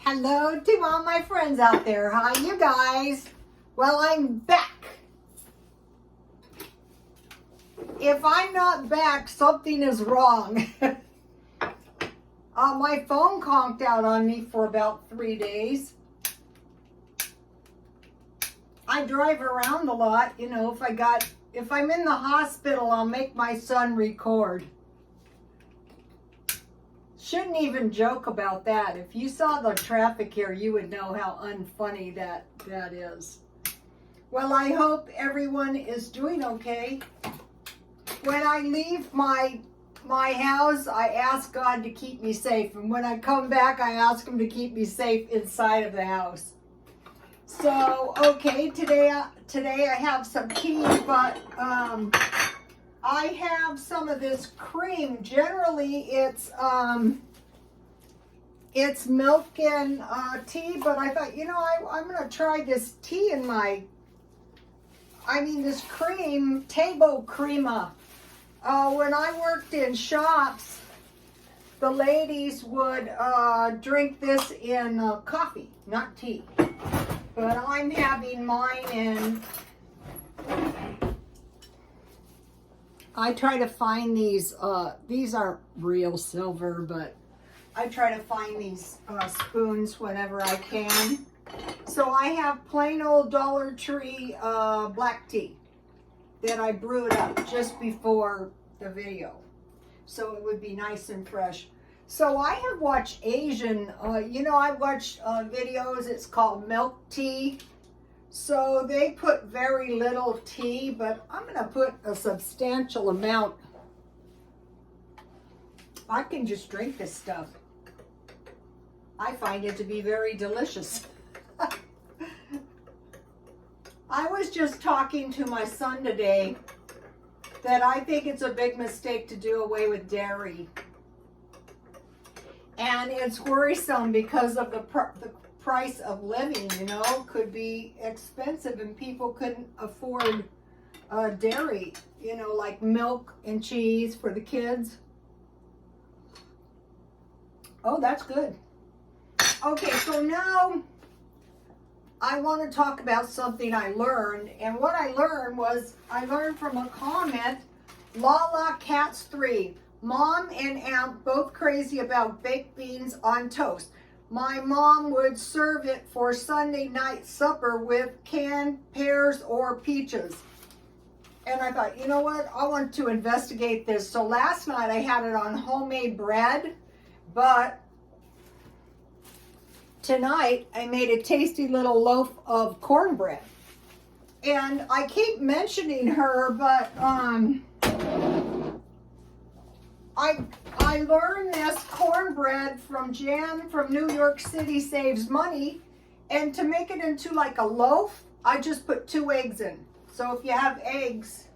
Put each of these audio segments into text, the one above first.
Hello to all my friends out there. Hi, you guys. Well, I'm back. If I'm not back, something is wrong. My phone conked out on me for about 3 days. I drive around a lot. You know, if I'm in the hospital, I'll make my son record. Shouldn't even joke about that. If you saw the traffic here, you would know how unfunny that is. Well, I hope everyone is doing okay. When I leave my house, I ask God to keep me safe. And when I come back, I ask him to keep me safe inside of the house. So, okay, today I have some tea, but I have some of this cream. Generally, it's milk and tea, but I thought, you know, I'm going to try this tea in this cream, Table Crema. When I worked in shops, the ladies would drink this in coffee, not tea. But I'm having mine in... I try to find these aren't real silver, but I try to find these spoons whenever I can. So I have plain old Dollar Tree black tea that I brewed up just before the video. So it would be nice and fresh. So I have watched Asian, I watched videos, it's called milk tea. So they put very little tea, but I'm going to put a substantial amount. I can just drink this stuff. I find it to be very delicious. I was just talking to my son today that I think it's a big mistake to do away with dairy. And it's worrisome because of the price of living, could be expensive and people couldn't afford dairy, like milk and cheese for the kids. Oh, that's good. Okay, so now I want to talk about something I learned. And what I learned from a comment, Lala Cats 3. Mom and Aunt both crazy about baked beans on toast. My mom would serve it for Sunday night supper with canned pears or peaches. And I thought, you know what? I want to investigate this. So last night I had it on homemade bread, but tonight I made a tasty little loaf of cornbread. And I keep mentioning her, but I learned this cornbread from Jan from New York City Saves Money. And to make it into like a loaf, I just put 2 eggs in. So if you have eggs.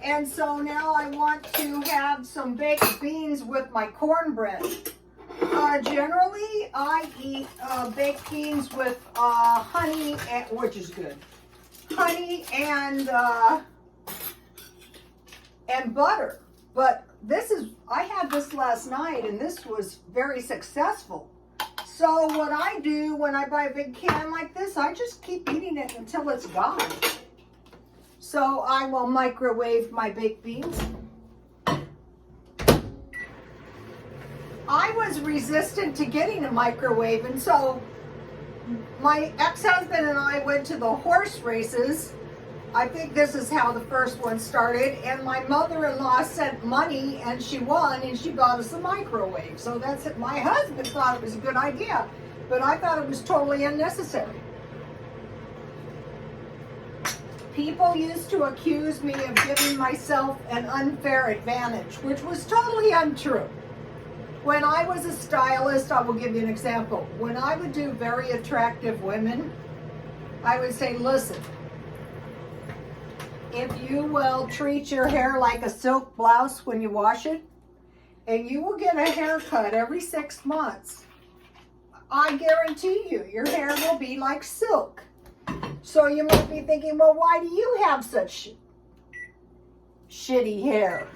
And so now I want to have some baked beans with my cornbread. Generally, I eat baked beans with honey, which is good. Honey and butter. But I had this last night and this was very successful. So what I do when I buy a big can like this, I just keep eating it until it's gone. So I will microwave my baked beans. I was resistant to getting a microwave, and so my ex-husband and I went to the horse races. I think this is how the first one started, and my mother-in-law sent money and she won and she bought us a microwave. So that's it. My husband thought it was a good idea, but I thought it was totally unnecessary. People used to accuse me of giving myself an unfair advantage, which was totally untrue. When I was a stylist, I will give you an example. When I would do very attractive women, I would say, listen, if you will treat your hair like a silk blouse when you wash it, and you will get a haircut every 6 months, I guarantee you, your hair will be like silk. So you might be thinking, well, why do you have such shitty hair?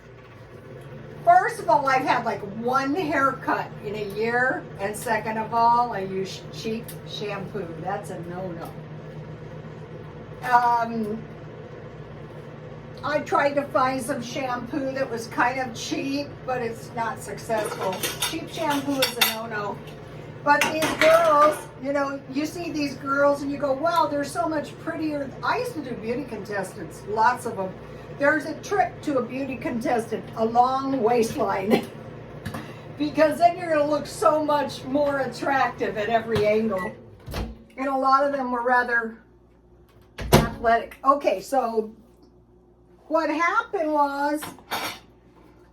First of all, I've had like one haircut in a year, and second of all, I use cheap shampoo. That's a no-no. I tried to find some shampoo that was kind of cheap, but it's not successful. Cheap shampoo is a no-no. But these girls, you know, you see these girls and you go, wow, they're so much prettier. I used to do beauty contestants, lots of them. There's a trick to a beauty contestant, a long waistline. Because then you're going to look so much more attractive at every angle. And a lot of them were rather athletic. Okay, so what happened was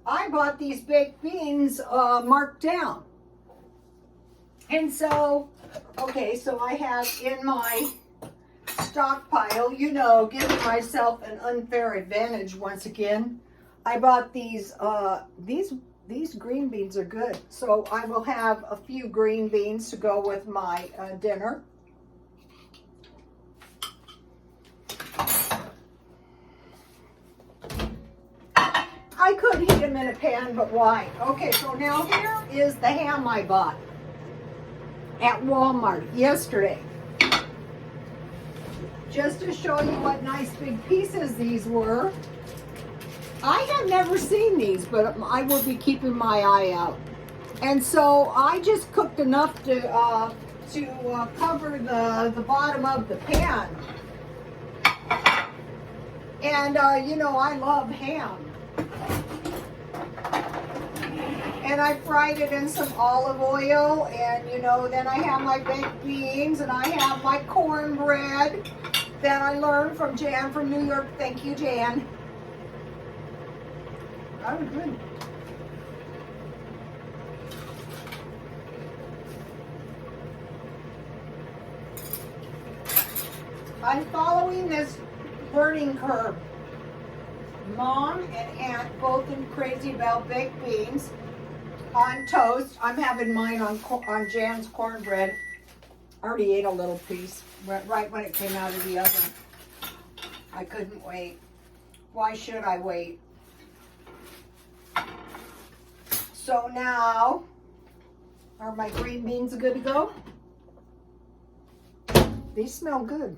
I bought these baked beans marked down. And so, okay, so I have in my stockpile, you know, giving myself an unfair advantage once again. I bought these green beans are good. So I will have a few green beans to go with my dinner. I could heat them in a pan, but why? Okay, so now here is the ham I bought at Walmart yesterday. Just to show you what nice big pieces these were. I have never seen these, but I will be keeping my eye out. And so I just cooked enough to cover the bottom of the pan. And you know, I love ham. And I fried it in some olive oil, and you know, then I have my baked beans, and I have my cornbread that I learned from Jan from New York. Thank you, Jan. That was good. I'm following this learning curve. Mom and Aunt both are crazy about baked beans on toast. I'm having mine on Jan's cornbread. I already ate a little piece right when it came out of the oven. I couldn't wait. Why should I wait? So now, are my green beans good to go? These smell good.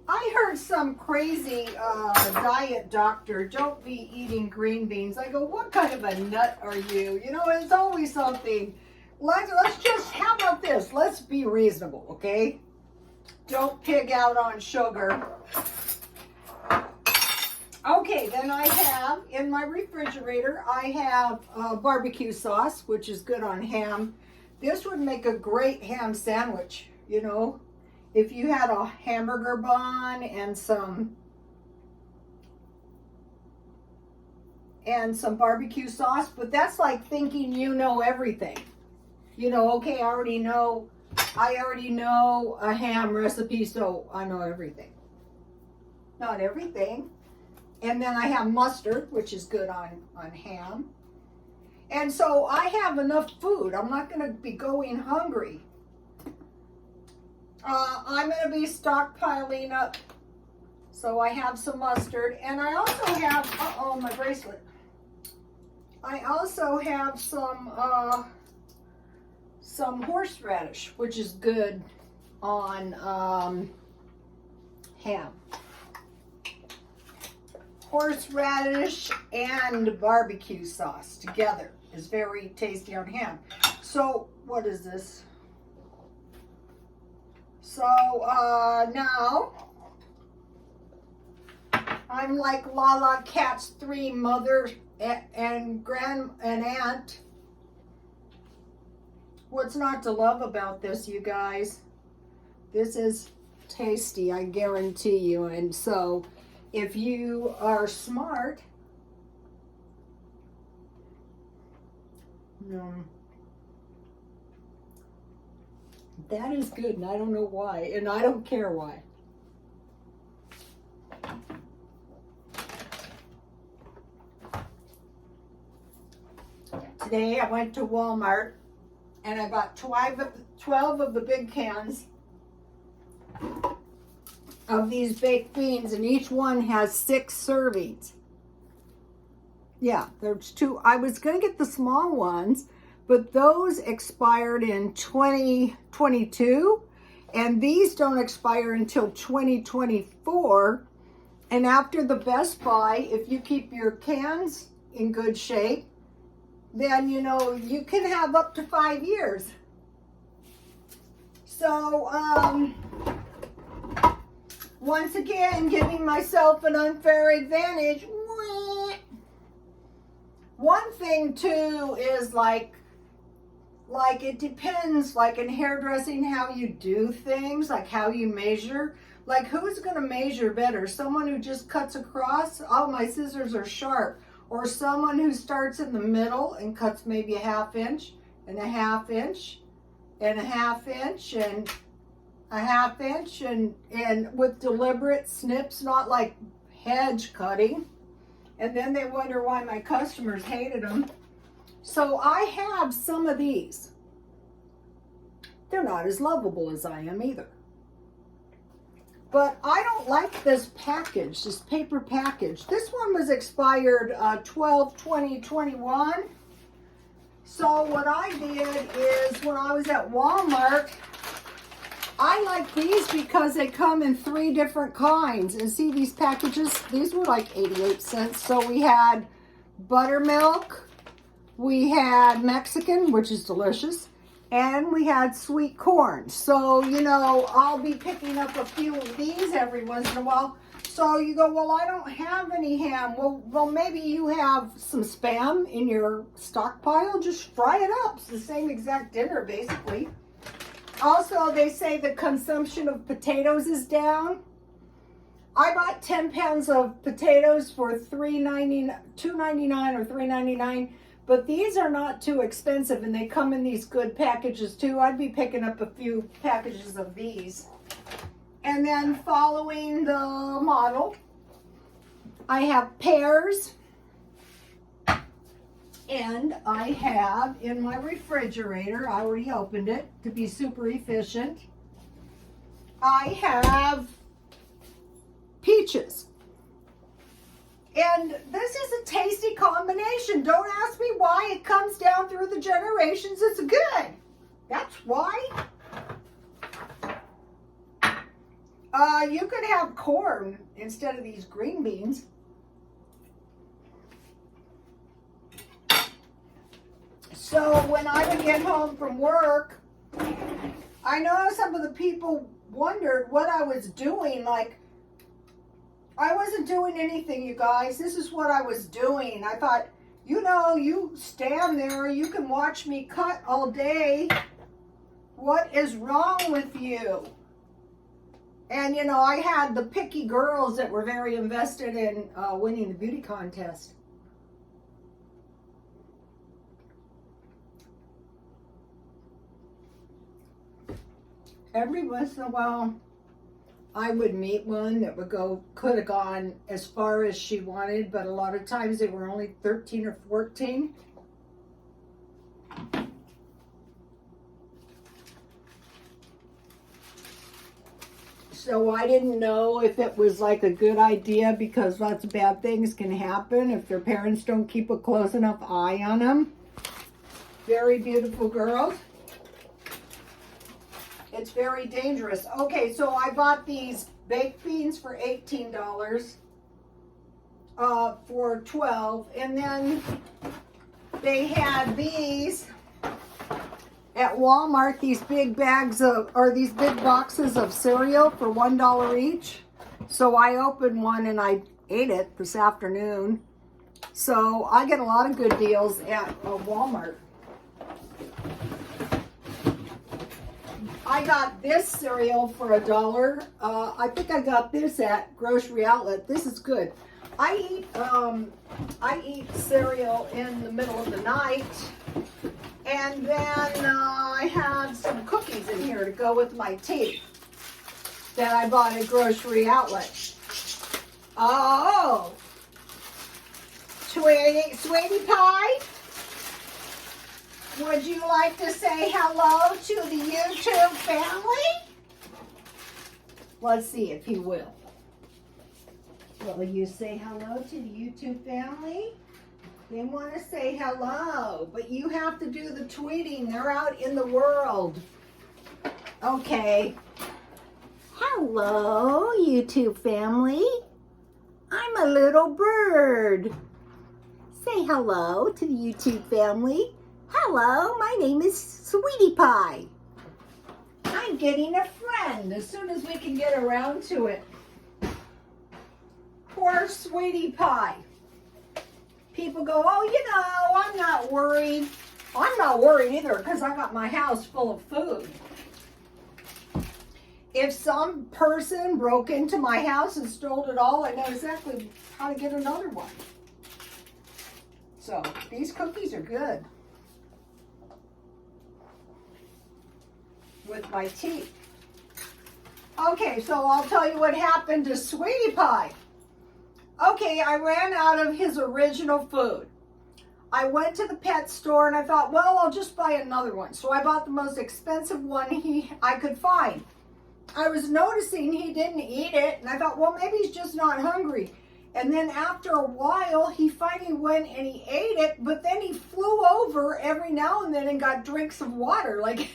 I heard some crazy diet doctor, don't be eating green beans. I go, what kind of a nut are you? You know, it's always something. Let's just, how about this? Let's be reasonable, okay? Don't pig out on sugar. Okay, then I have, in my refrigerator, I have barbecue sauce, which is good on ham. This would make a great ham sandwich, you know. If you had a hamburger bun and some barbecue sauce, but that's like thinking you know everything. You know, okay, I already know a ham recipe, so I know everything. Not everything. And then I have mustard, which is good on ham. And so I have enough food. I'm not going to be going hungry. I'm going to be stockpiling up. So I have some mustard. And I also have, uh-oh, my bracelet. I also have some horseradish, which is good on ham. Horseradish and barbecue sauce together is very tasty on ham. So, what is this? So, now, I'm like Lala Cat's 3 mother and aunt. What's not to love about this, you guys? This is tasty, I guarantee you. And so, if you are smart, that is good, and I don't know why, and I don't care why. Today I went to Walmart and I bought 12 of the big cans of these baked beans, and each one has 6 servings. Yeah, there's two. I was going to get the small ones, but those expired in 2022, and these don't expire until 2024. And after the Best Buy, if you keep your cans in good shape, then, you know, you can have up to 5 years. So, once again, giving myself an unfair advantage. One thing too is like it depends, like in hairdressing, how you do things, like how you measure. Like, who's going to measure better? Someone who just cuts across, oh, my scissors are sharp. Or someone who starts in the middle and cuts maybe a 1/2 inch and a 1/2 inch and a 1/2 inch and a 1/2 inch and with deliberate snips, not like hedge cutting. And then they wonder why my customers hated them. So I have some of these. They're not as lovable as I am either. But I don't like this package, this paper package. This one was expired 12/20/21. So what I did is, when I was at Walmart, I like these because they come in 3 different kinds. And see these packages? These were like 88 cents. So we had buttermilk, we had Mexican, which is delicious, and we had sweet corn. So, you know, I'll be picking up a few of these every once in a while. So you go, well, I don't have any ham. Well, maybe you have some Spam in your stockpile. Just fry it up. It's the same exact dinner, basically. Also, they say the consumption of potatoes is down. I bought 10 pounds of potatoes for $2.99 or $3.99. But these are not too expensive, and they come in these good packages too. I'd be picking up a few packages of these. And then following the model, I have pears. And I have in my refrigerator, I already opened it to be super efficient, I have peaches. And this is a tasty combination. Don't ask me why. It comes down through the generations. It's good. That's why. You could have corn instead of these green beans. So when I would get home from work, I know some of the people wondered what I was doing. Like, I wasn't doing anything, you guys. This is what I was doing. I thought, you know, you stand there, you can watch me cut all day. What is wrong with you? And, you know, I had the picky girls that were very invested in winning the beauty contest. Every once in a while, I would meet one that could have gone as far as she wanted, but a lot of times they were only 13 or 14. So I didn't know if it was like a good idea, because lots of bad things can happen if their parents don't keep a close enough eye on them. Very beautiful girls. It's very dangerous. Okay, so I bought these baked beans for $18, for $12, and then they had these at Walmart, these big bags of, or these big boxes of cereal for $1 each. So I opened one and I ate it this afternoon. So I get a lot of good deals at Walmart. I got this cereal for $1. I think I got this at Grocery Outlet. This is good. I eat cereal in the middle of the night, and then I have some cookies in here to go with my tea that I bought at Grocery Outlet. Oh, sweetie pie, would you like to say hello to the YouTube family? Let's see if he will. Will you say hello to the YouTube family? They want to say hello, but you have to do the tweeting. They're out in the world. Okay. Hello, YouTube family. I'm a little bird. Say hello to the YouTube family. Hello, my name is Sweetie Pie. I'm getting a friend as soon as we can get around to it. Poor Sweetie Pie. People go, oh, you know, I'm not worried. I'm not worried either because I got my house full of food. If some person broke into my house and stole it all, I know exactly how to get another one. So these cookies are good with my tea. Okay, so I'll tell you what happened to Sweetie Pie. Okay, I ran out of his original food. I went to the pet store and I thought, well, I'll just buy another one. So I bought the most expensive one I could find. I was noticing he didn't eat it, and I thought, well, maybe he's just not hungry. And then after a while, he finally went and he ate it, but then he flew over every now and then and got drinks of water. Like,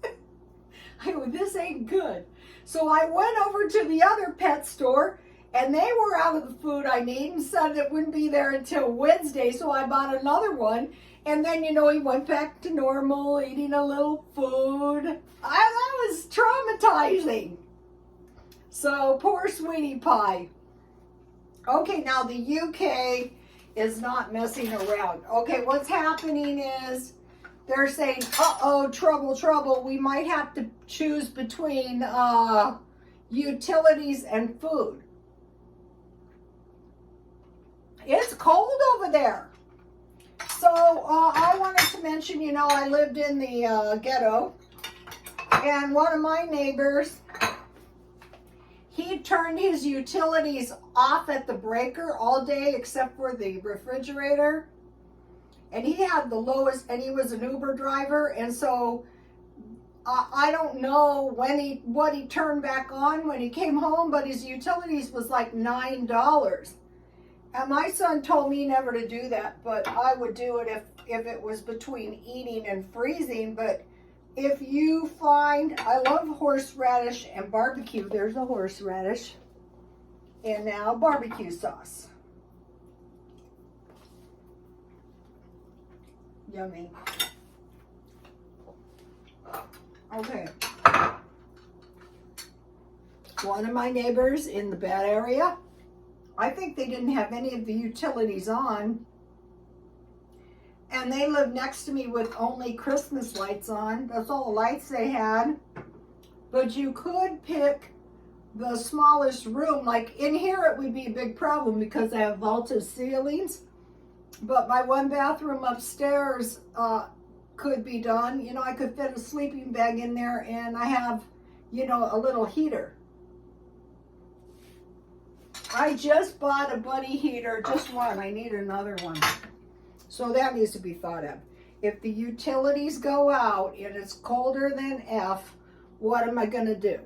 I go, this ain't good. So I went over to the other pet store, and they were out of the food I need and said it wouldn't be there until Wednesday, so I bought another one. And then, you know, he went back to normal, eating a little food. That was traumatizing. So, poor Sweetie Pie. Okay, now the UK is not messing around. Okay, what's happening is they're saying, uh-oh, trouble, trouble. We might have to choose between utilities and food. It's cold over there. So I wanted to mention, you know, I lived in the ghetto, and one of my neighbors, he turned his utilities off at the breaker all day except for the refrigerator, and he had the lowest, and he was an Uber driver, and so I don't know what he turned back on when he came home, but his utilities was like $9. And my son told me never to do that, but I would do it if it was between eating and freezing. But if you find, I love horseradish and barbecue. There's a horseradish. And now barbecue sauce. Yummy. Okay. One of my neighbors in the bad area, I think they didn't have any of the utilities on, and they lived next to me with only Christmas lights on. That's all the lights they had. But you could pick the smallest room. Like in here it would be a big problem because I have vaulted ceilings, but my one bathroom upstairs could be done. You know, I could fit a sleeping bag in there, and I have, you know, a little heater. I just bought a buddy heater, just one. I need another one. So that needs to be thought of. If the utilities go out and it's colder than F, what am I going to do?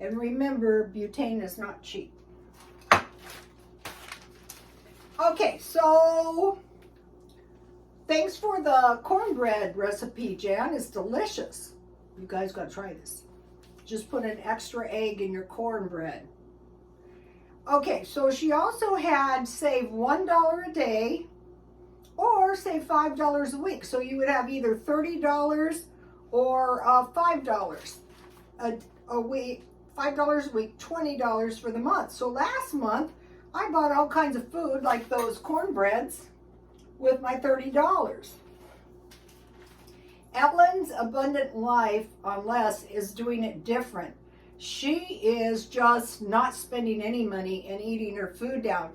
And remember, butane is not cheap. Okay, so thanks for the cornbread recipe, Jan. It's delicious. You guys got to try this. Just put an extra egg in your cornbread. Okay, so she also had save $1 a day or save $5 a week. So you would have either $30 or $5 a week, $5 a week, $20 for the month. So last month, I bought all kinds of food like those cornbreads with my $30. Ellen's Abundant Life on Less is doing it different. She is just not spending any money and eating her food down.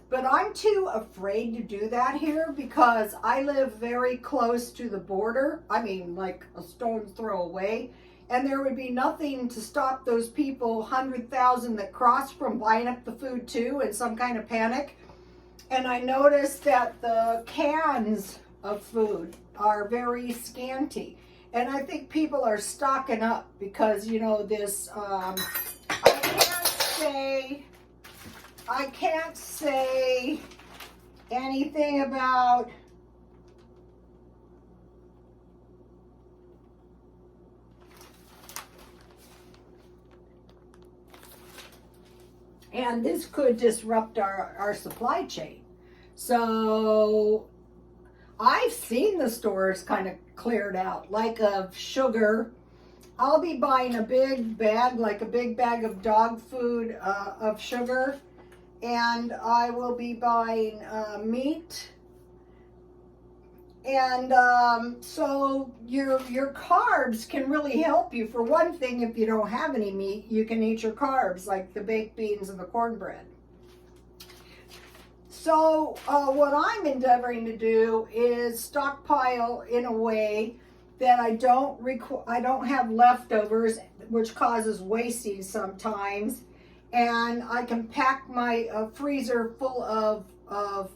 But I'm too afraid to do that here because I live very close to the border. I mean, like a stone's throw away. And there would be nothing to stop those people, 100,000 that cross, from buying up the food too in some kind of panic. And I noticed that the cans of food are very scanty. And I think people are stocking up because, you know, this, I can't say anything about and this could disrupt our supply chain. So I've seen the stores kind of cleared out, like of sugar. I'll be buying a big bag, like a big bag of dog food of sugar, and I will be buying meat. And so your carbs can really help you. For one thing, if you don't have any meat, you can eat your carbs, like the baked beans and the cornbread. So what I'm endeavoring to do is stockpile in a way that I don't have leftovers, which causes wasting sometimes, and I can pack my freezer full of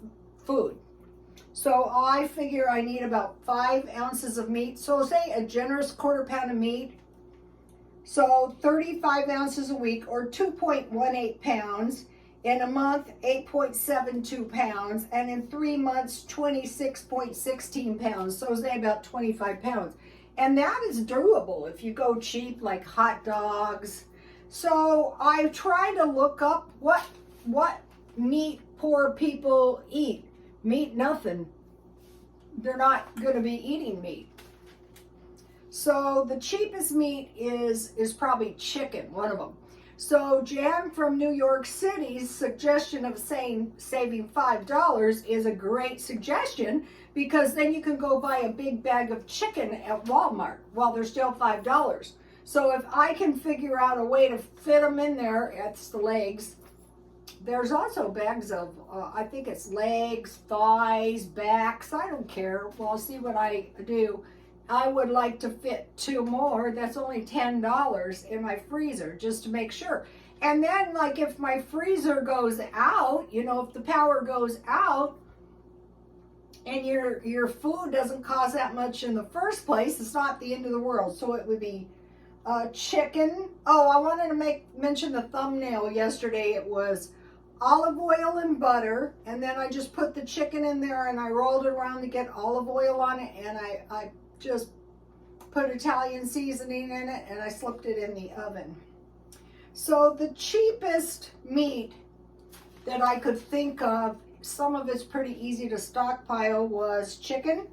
food. So I figure I need about 5 ounces of meat. So say a generous 1/4 pound of meat. So 35 ounces a week, or 2.18 pounds. In a month, 8.72 pounds. And in 3 months, 26.16 pounds. So say about 25 pounds. And that is doable if you go cheap, like hot dogs. So I try to look up what meat poor people eat. Meat, nothing. They're not going to be eating meat. So the cheapest meat is probably chicken, one of them. So Jan from New York City's suggestion of saving $5 is a great suggestion, because then you can go buy a big bag of chicken at Walmart while they're still $5. So if I can figure out a way to fit them in there, it's the legs. There's also bags of, I think it's legs, thighs, backs, I don't care. Well, I'll see what I do. I would like to fit 2 more. That's only $10 in my freezer, just to make sure. And then, like, if my freezer goes out, you know, if the power goes out and your food doesn't cost that much in the first place, it's not the end of the world. So it would be chicken. Oh, I wanted to mention the thumbnail yesterday. It was olive oil and butter, and then I just put the chicken in there and I rolled it around to get olive oil on it, and I just put Italian seasoning in it, and I slipped it in the oven. So the cheapest meat that I could think of, some of it's pretty easy to stockpile, was chicken,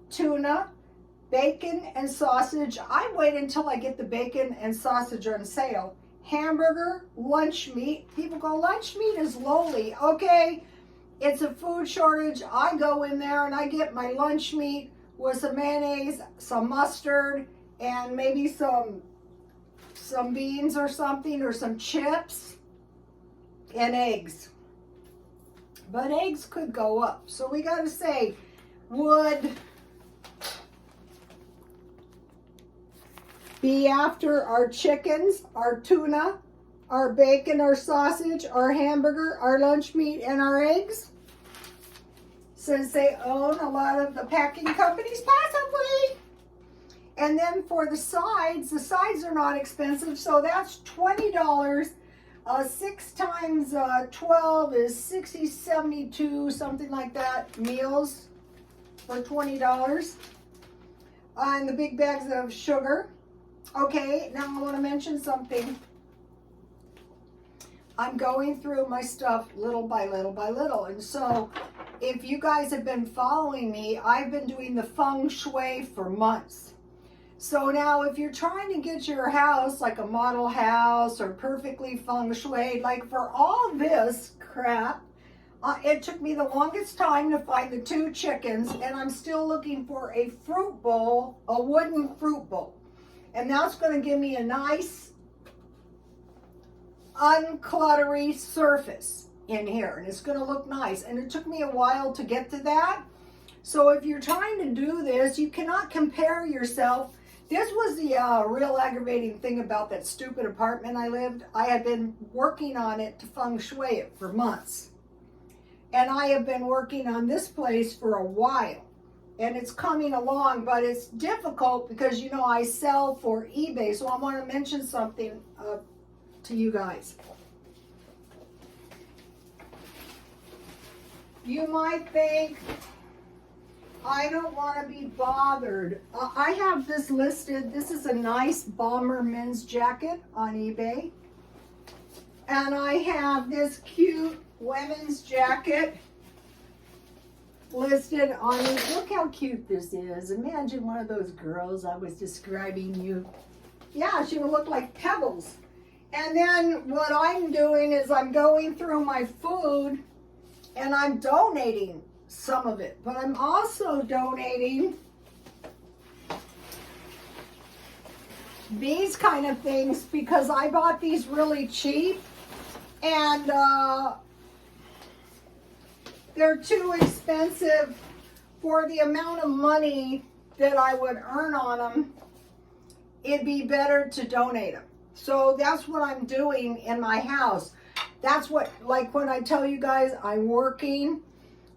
tuna, bacon, and sausage. I wait until I get the bacon and sausage on sale. Hamburger, lunch meat. People go, lunch meat is lowly. Okay, it's a food shortage. I go in there and I get my lunch meat with some mayonnaise, some mustard, and maybe some beans or something, or some chips, and eggs. But eggs could go up. So we got to say, would be after our chickens, our tuna, our bacon, our sausage, our hamburger, our lunch meat, and our eggs, since they own a lot of the packing companies, possibly. And then for the sides are not expensive, so that's $20. 6 times 12 is 60, 72, something like that, meals for $20. And the big bags of sugar. Okay, now I want to mention something. I'm going through my stuff little by little by little. And so if you guys have been following me, I've been doing the feng shui for months. So now if you're trying to get your house like a model house or perfectly feng shui, like for all this crap, it took me the longest time to find the 2 chickens, and I'm still looking for a fruit bowl, a wooden fruit bowl. And that's going to give me a nice uncluttery surface in here, and it's going to look nice. And it took me a while to get to that. So if you're trying to do this, you cannot compare yourself. This was the real aggravating thing about that stupid apartment I lived. I had been working on it to feng shui it for months, and I have been working on this place for a while. And it's coming along, but it's difficult because, you know, I sell for eBay. So I want to mention something to you guys. You might think, I don't want to be bothered. I have this listed. This is a nice bomber men's jacket on eBay. And I have this cute women's jacket listed on it. Look how cute this is. Imagine one of those girls I was describing you. Yeah, she would look like pebbles. And then what I'm doing is I'm going through my food and I'm donating some of it. But I'm also donating these kind of things because I bought these really cheap. And they're too expensive for the amount of money that I would earn on them. It'd be better to donate them. So that's what I'm doing in my house. That's what, like when I tell you guys I'm working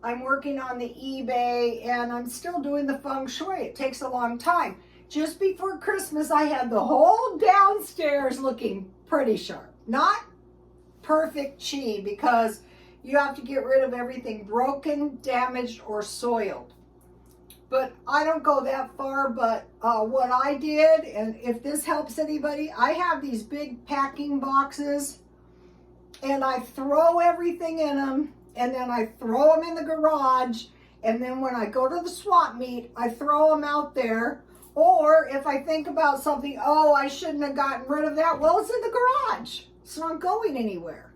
on the eBay and I'm still doing the feng shui. It takes a long time. Just before Christmas, I had the whole downstairs looking pretty sharp. Not perfect chi, because you have to get rid of everything broken, damaged, or soiled. But I don't go that far. But what I did, and if this helps anybody, I have these big packing boxes and I throw everything in them, and then I throw them in the garage, and then when I go to the swap meet, I throw them out there. Or if I think about something, oh, I shouldn't have gotten rid of that, well, it's in the garage. It's not going anywhere.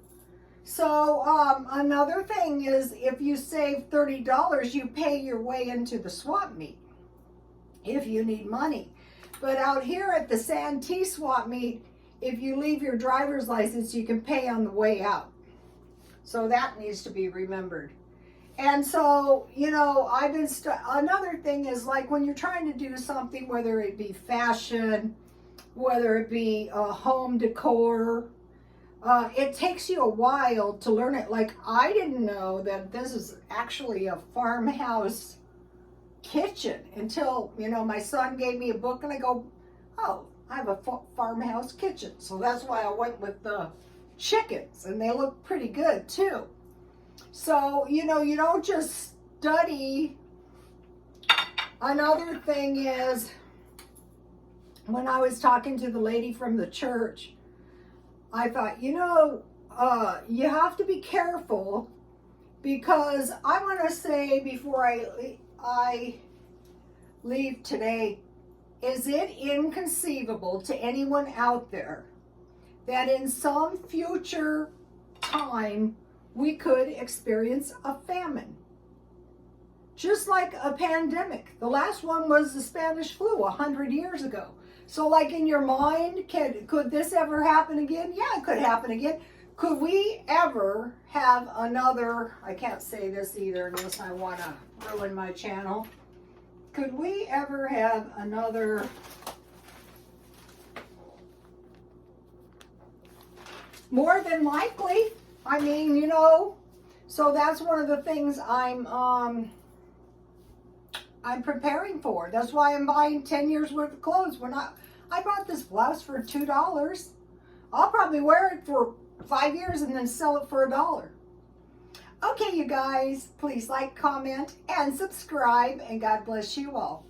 So another thing is, if you save $30, you pay your way into the swap meet if you need money. But out here at the Santee swap meet, if you leave your driver's license, you can pay on the way out. So that needs to be remembered. And so, you know, another thing is, like when you're trying to do something, whether it be fashion, whether it be home decor, it takes you a while to learn it. Like, I didn't know that this is actually a farmhouse kitchen until, you know, my son gave me a book and I go, oh, I have a farmhouse kitchen. So that's why I went with the chickens, and they look pretty good too. So, you know, you don't just study. Another thing is, when I was talking to the lady from the church, I thought, you know, you have to be careful, because I want to say before I leave today, is it inconceivable to anyone out there that in some future time we could experience a famine? Just like a pandemic. The last one was the Spanish flu 100 years ago. So like in your mind, could this ever happen again? Yeah, it could happen again. Could we ever have another, I can't say this either unless I want to ruin my channel. Could we ever have another more than likely? I mean, you know, so that's one of the things I'm preparing for. That's why I'm buying 10 years worth of clothes. I bought this blouse for $2. I'll probably wear it for 5 years and then sell it for $1. Okay, you guys, please like, comment, and subscribe, and God bless you all.